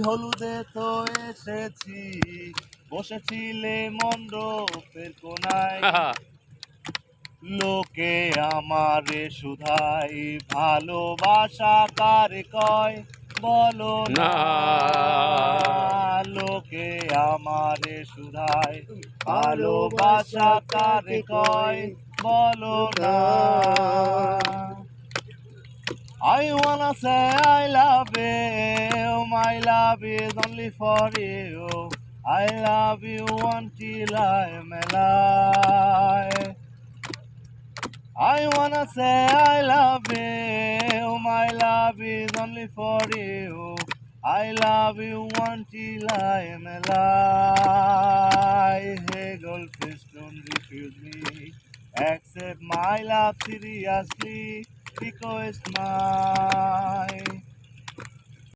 হলুদে তো এসেছি, বসেছিলে মণ্ডপের কোনায়, লোকে আমারে শুধাই ভালোবাসা কারে কয় বলো না, লোকে আমারে শুধাই ভালোবাসা কারে কয় বলো না। I wanna say I love you, my love is only for you. I love you until I'm alive. I wanna say I love you, my love is only for you. I love you until I'm alive. Hey goldfish, don't refuse me. Accept my love seriously. Request my